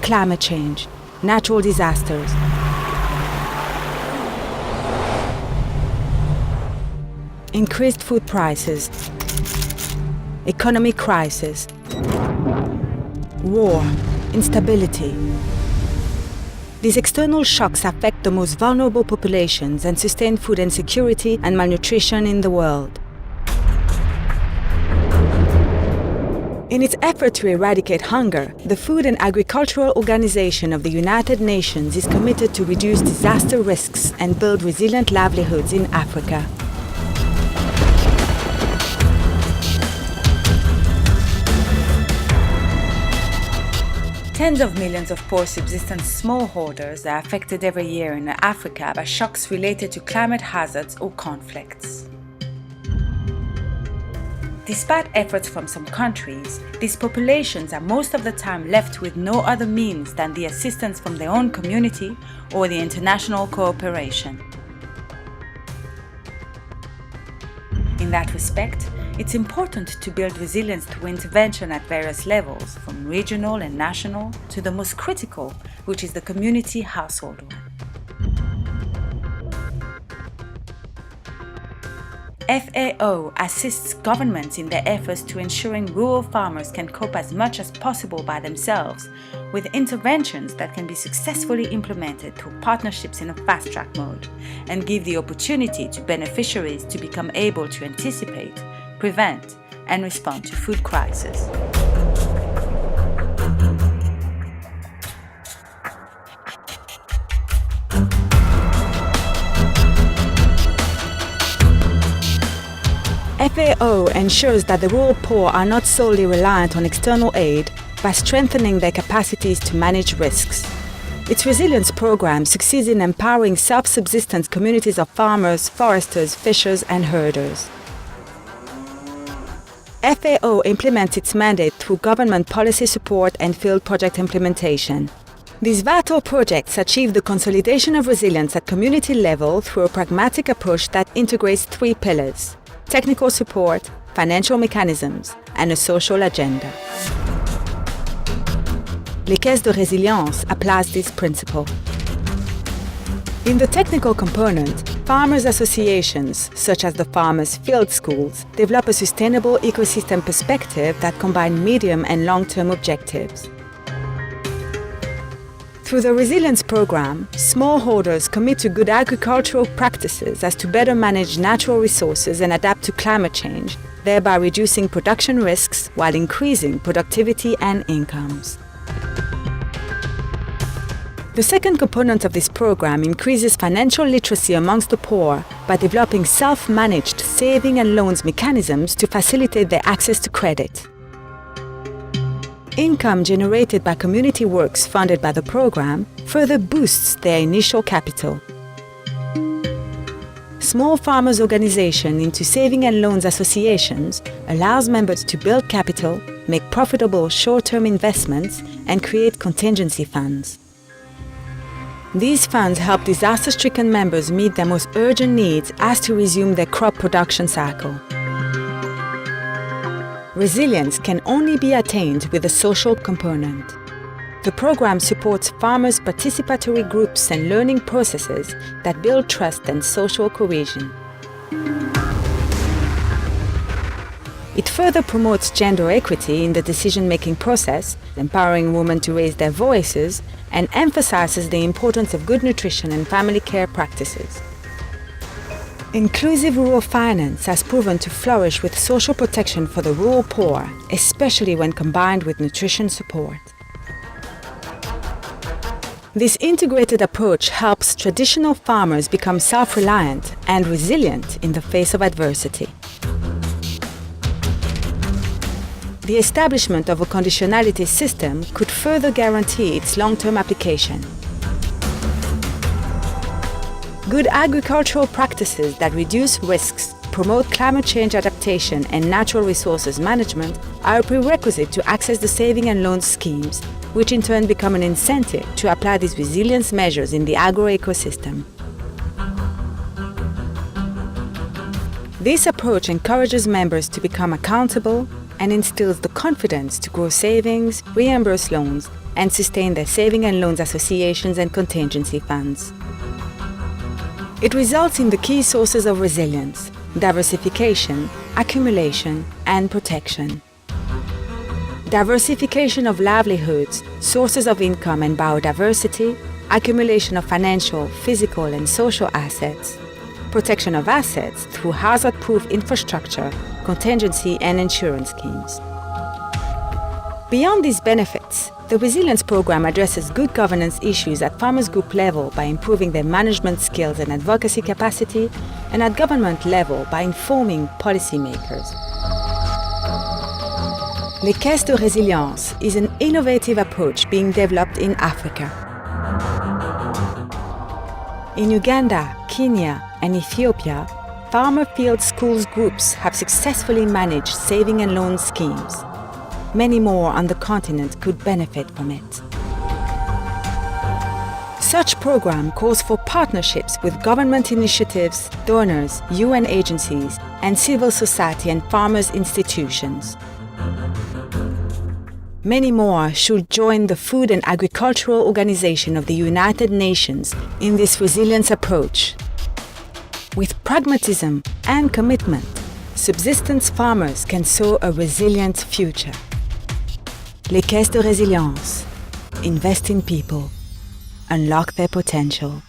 climate change, natural disasters, increased food prices, economic crisis, war, instability. These external shocks affect the most vulnerable populations and sustain food insecurity and malnutrition in the world. In its effort to eradicate hunger, the Food and Agricultural Organization of the United Nations is committed to reduce disaster risks and build resilient livelihoods in Africa. Tens of millions of poor subsistence smallholders are affected every year in Africa by shocks related to climate hazards or conflicts. Despite efforts from some countries, these populations are most of the time left with no other means than the assistance from their own community or the international cooperation. In that respect, it's important to build resilience through intervention at various levels, from regional and national to the most critical, which is the community household one. FAO assists governments in their efforts to ensuring rural farmers can cope as much as possible by themselves, with interventions that can be successfully implemented through partnerships in a fast-track mode, and give the opportunity to beneficiaries to become able to anticipate, prevent, and respond to food crises. FAO ensures that the rural poor are not solely reliant on external aid by strengthening their capacities to manage risks. Its resilience program succeeds in empowering self-subsistence communities of farmers, foresters, fishers, and herders. FAO implements its mandate through government policy support and field project implementation. These vital projects achieve the consolidation of resilience at community level through a pragmatic approach that integrates three pillars: technical support, financial mechanisms, and a social agenda. Les Caisses de Résilience applies this principle. In the technical component, farmers' associations, such as the Farmers' Field Schools, develop a sustainable ecosystem perspective that combines medium and long-term objectives. Through the Resilience Program, smallholders commit to good agricultural practices as to better manage natural resources and adapt to climate change, thereby reducing production risks while increasing productivity and incomes. The second component of this program increases financial literacy amongst the poor by developing self-managed saving and loans mechanisms to facilitate their access to credit. Income generated by community works funded by the program further boosts their initial capital. Small farmers' organization into saving and loans associations allows members to build capital, make profitable short-term investments, and create contingency funds. These funds help disaster-stricken members meet their most urgent needs as to resume their crop production cycle. Resilience can only be attained with a social component. The program supports farmers' participatory groups and learning processes that build trust and social cohesion. It further promotes gender equity in the decision-making process, empowering women to raise their voices, and emphasizes the importance of good nutrition and family care practices. Inclusive rural finance has proven to flourish with social protection for the rural poor, especially when combined with nutrition support. This integrated approach helps traditional farmers become self-reliant and resilient in the face of adversity. The establishment of a conditionality system could further guarantee its long-term application. Good agricultural practices that reduce risks, promote climate change adaptation and natural resources management are a prerequisite to access the saving and loan schemes, which in turn become an incentive to apply these resilience measures in the agro-ecosystem. This approach encourages members to become accountable and instills the confidence to grow savings, reimburse loans, and sustain their saving and loans associations and contingency funds. It results in the key sources of resilience: diversification, accumulation, and protection. Diversification of livelihoods, sources of income and biodiversity, accumulation of financial, physical, and social assets, protection of assets through hazard-proof infrastructure, contingency, and insurance schemes. Beyond these benefits, the Resilience Programme addresses good governance issues at Farmers Group level by improving their management skills and advocacy capacity, and at government level by informing policymakers. Les Caisses de Résilience is an innovative approach being developed in Africa. In Uganda, Kenya, and Ethiopia, farmer field schools groups have successfully managed saving and loan schemes. Many more on the continent could benefit from it. Such program calls for partnerships with government initiatives, donors, UN agencies, and civil society and farmers' institutions. Many more should join the Food and Agricultural Organization of the United Nations in this resilience approach. With pragmatism and commitment, subsistence farmers can sow a resilient future. Les Caisses de Résilience. Invest in people. Unlock their potential.